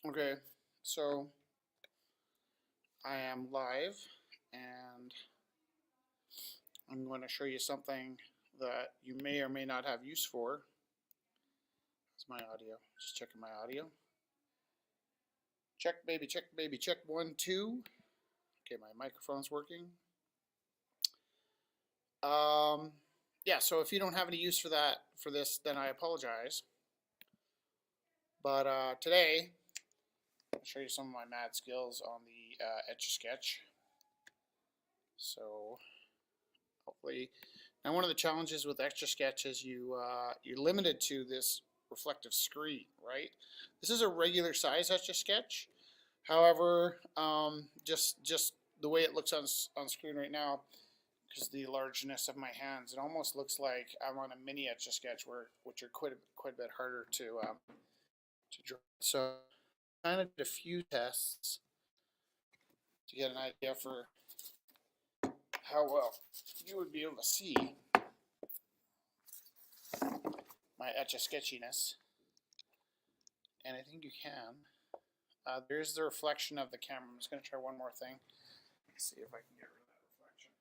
Okay, so I am live and I'm going to show you something that you may or may not have use for. That's my audio. Just checking my audio. Check, baby, check, baby, check. 1, 2. Okay, my microphone's working. Yeah, so if you don't have any use for this, then I apologize. But today, I'll show you some of my mad skills on the Etch-a-Sketch. So hopefully, now one of the challenges with Etch-a-Sketch is you're limited to this reflective screen, right? This is a regular size Etch-a-Sketch. However, just the way it looks on screen right now, because the largeness of my hands, it almost looks like I'm on a mini Etch-a-Sketch, which are quite a bit harder to draw. So, kind of did a few tests to get an idea for how well you would be able to see my Etch-a-Sketchiness, and I think you can. There's the reflection of the camera. I'm just going to try one more thing. Let's see if I can get rid of that reflection.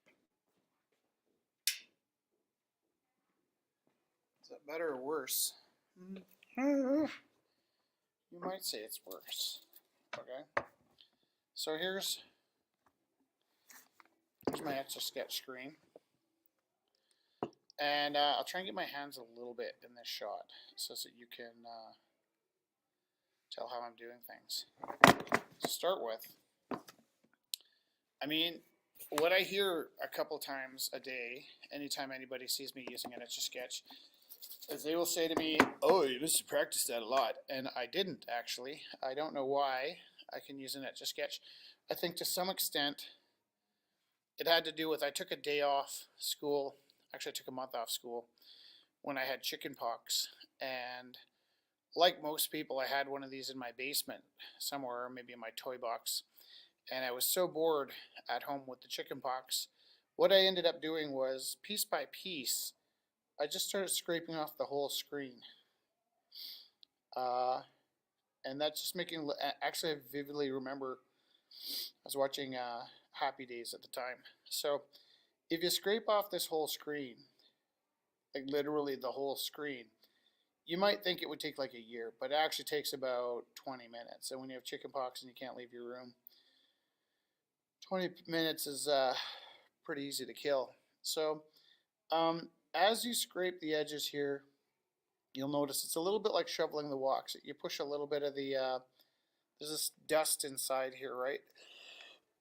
Is that better or worse? You might say it's worse. Okay. So here's my Etch-a-Sketch screen. And I'll try and get my hands a little bit in this shot so that you can tell how I'm doing things. To start with, I mean, what I hear a couple times a day, anytime anybody sees me using an Etch-a-Sketch, is they will say to me, "Oh, you must have practiced that a lot," and I didn't actually. I don't know why I can use an Etch-a-Sketch. I think to some extent it had to do with I took a day off school. Actually, I took a month off school when I had chicken pox, and like most people, I had one of these in my basement somewhere, maybe in my toy box, and I was so bored at home with the chicken pox. What I ended up doing was, piece by piece, I just started scraping off the whole screen. Uh, and that's just making, actually I vividly remember, I was watching Happy Days at the time. So if you scrape off this whole screen, like literally the whole screen, you might think it would take like a year, but it actually takes about 20 minutes. And when you have chicken pox and you can't leave your room, 20 minutes is pretty easy to kill. So as you scrape the edges here, you'll notice it's a little bit like shoveling the walks. You push a little bit of the, there's this dust inside here, right?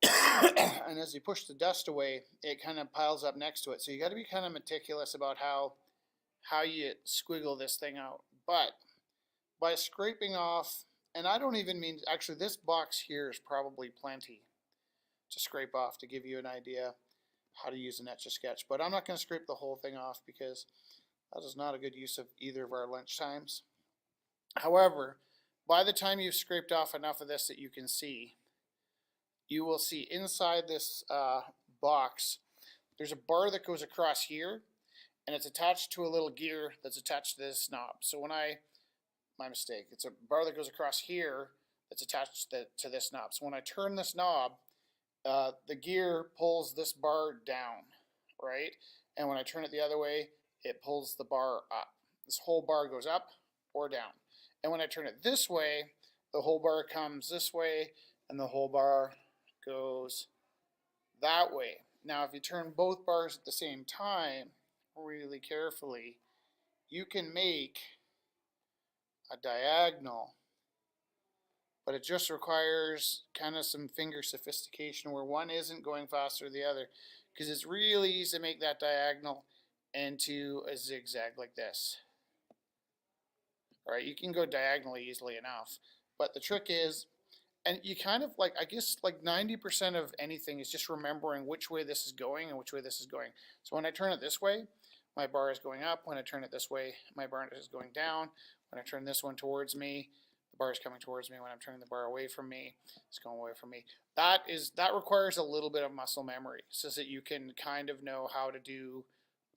And as you push the dust away, it kind of piles up next to it. So you got to be kind of meticulous about how you squiggle this thing out. But by scraping off, and I don't even mean, actually this box here is probably plenty to scrape off to give you an idea how to use an Etch-a-Sketch. But I'm not going to scrape the whole thing off because that is not a good use of either of our lunch times. However, by the time you've scraped off enough of this that you can see, you will see inside this box, there's a bar that goes across here, and it's attached to a little gear that's attached to this knob. So when my mistake, it's a bar that goes across here that's attached to this knob. So when I turn this knob, the gear pulls this bar down, right? And when I turn it the other way, it pulls the bar up. This whole bar goes up or down. And when I turn it this way, the whole bar comes this way, and the whole bar goes that way. Now, if you turn both bars at the same time, really carefully, you can make a diagonal, but it just requires kind of some finger sophistication where one isn't going faster than the other, because it's really easy to make that diagonal into a zigzag like this. All right, you can go diagonally easily enough, but the trick is, and you kind of like, I guess like 90% of anything is just remembering which way this is going and which way this is going. So when I turn it this way, my bar is going up. When I turn it this way, my bar is going down. When I turn this one towards me, the bar is coming towards me. When I'm turning the bar away from me, it's going away from me. That requires a little bit of muscle memory so that you can kind of know how to do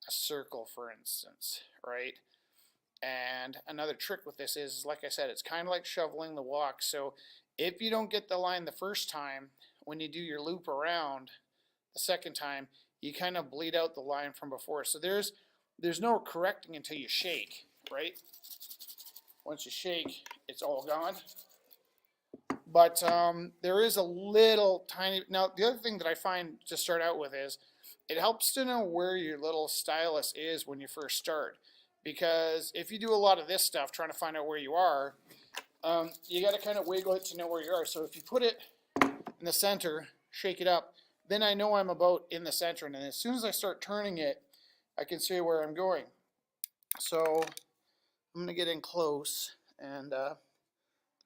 a circle, for instance, right? And another trick with this is, like I said, it's kind of like shoveling the walk. So if you don't get the line the first time, when you do your loop around the second time, you kind of bleed out the line from before. So there's no correcting until you shake, right? Once you shake, it's all gone. But there is a little tiny, now the other thing that I find to start out with is, it helps to know where your little stylus is when you first start. Because if you do a lot of this stuff, trying to find out where you are, you got to kind of wiggle it to know where you are. So if you put it in the center, shake it up, then I know I'm about in the center. And then as soon as I start turning it, I can see where I'm going. So I'm going to get in close, and the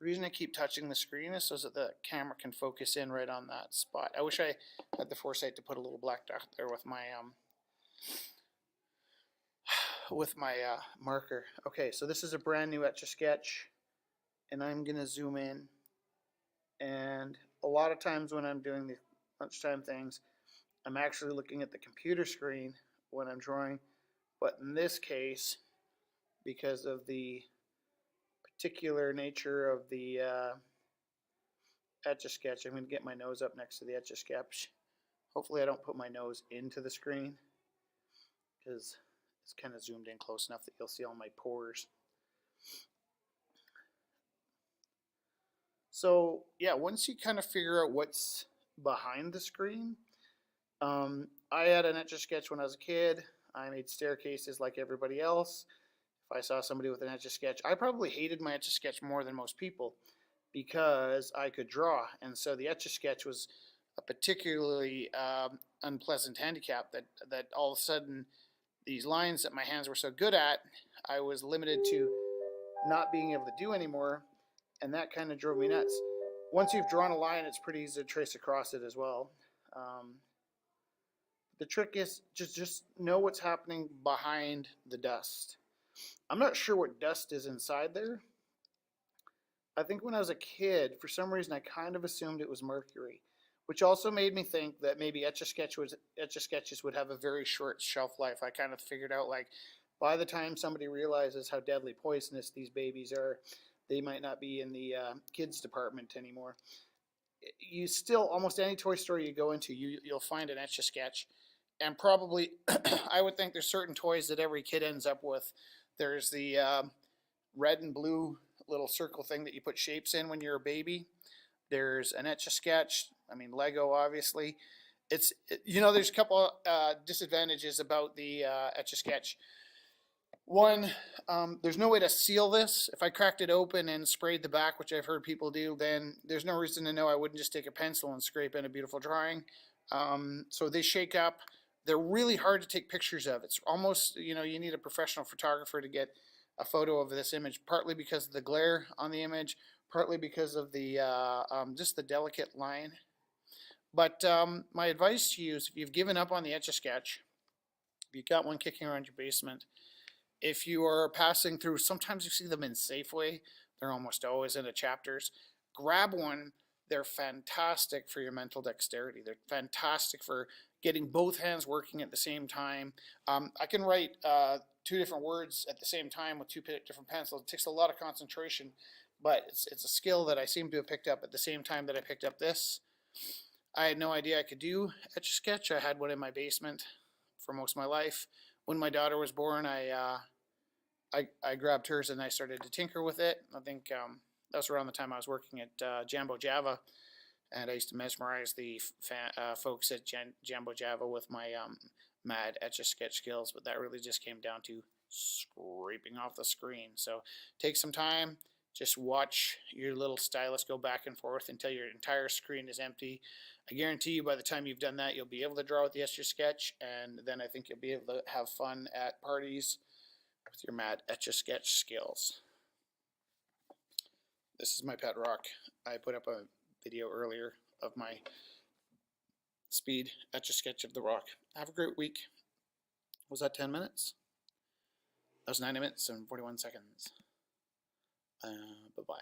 reason I keep touching the screen is so that the camera can focus in right on that spot. I wish I had the foresight to put a little black dot there with my marker. Okay, so this is a brand new Etch-a-Sketch, and I'm going to zoom in. And a lot of times when I'm doing the lunchtime things, I'm actually looking at the computer screen when I'm drawing. But in this case, because of the particular nature of the Etch-a-Sketch, I'm going to get my nose up next to the Etch-a-Sketch. Hopefully I don't put my nose into the screen, because it's kind of zoomed in close enough that you'll see all my pores. So yeah, once you kind of figure out what's behind the screen, I had an Etch-a-Sketch when I was a kid. I made staircases like everybody else. If I saw somebody with an Etch-a-Sketch, I probably hated my Etch-a-Sketch more than most people, because I could draw, and so the Etch-a-Sketch was a particularly unpleasant handicap, that all of a sudden these lines that my hands were so good at, I was limited to not being able to do anymore, and that kind of drove me nuts. Once you've drawn a line, it's pretty easy to trace across it as well. The trick is just know what's happening behind the dust. I'm not sure what dust is inside there. I think when I was a kid, for some reason, I kind of assumed it was mercury, which also made me think that maybe Etch-a-Sketches would have a very short shelf life. I kind of figured out, like, by the time somebody realizes how deadly poisonous these babies are, they might not be in the kids department anymore. You still, almost any toy store you go into, you'll find an Etch-a-Sketch. And probably, I would think there's certain toys that every kid ends up with. There's the red and blue little circle thing that you put shapes in when you're a baby. There's an Etch-a-Sketch. I mean, Lego, obviously. There's a couple disadvantages about the Etch-a-Sketch. One, there's no way to seal this. If I cracked it open and sprayed the back, which I've heard people do, then there's no reason to know I wouldn't just take a pencil and scrape in a beautiful drawing. So they shake up. They're really hard to take pictures of. It's almost, you need a professional photographer to get a photo of this image, partly because of the glare on the image, partly because of the just the delicate line. But my advice to you is, if you've given up on the Etch-a-Sketch, if you've got one kicking around your basement, if you are passing through, sometimes you see them in Safeway, they're almost always in the chapters, grab one. They're fantastic for your mental dexterity. They're fantastic for getting both hands working at the same time. I can write 2 different words at the same time with 2 different pencils. It takes a lot of concentration, but it's a skill that I seem to have picked up at the same time that I picked up this. I had no idea I could do Etch-a-Sketch. I had one in my basement for most of my life. When my daughter was born, I grabbed hers and I started to tinker with it. I think that was around the time I was working at Jambo Java, and I used to mesmerize the folks at Jambo Java with my mad Etch-a-Sketch skills, but that really just came down to scraping off the screen. So take some time, just watch your little stylus go back and forth until your entire screen is empty. I guarantee you, by the time you've done that, you'll be able to draw with the Etch-a-Sketch, and then I think you'll be able to have fun at parties with your mad Etch-a-Sketch skills. This is my pet rock. I put up a video earlier of my speed Etch-a-Sketch of the rock. Have a great week. Was that 10 minutes? That was 90 minutes and 41 seconds. Bye-bye.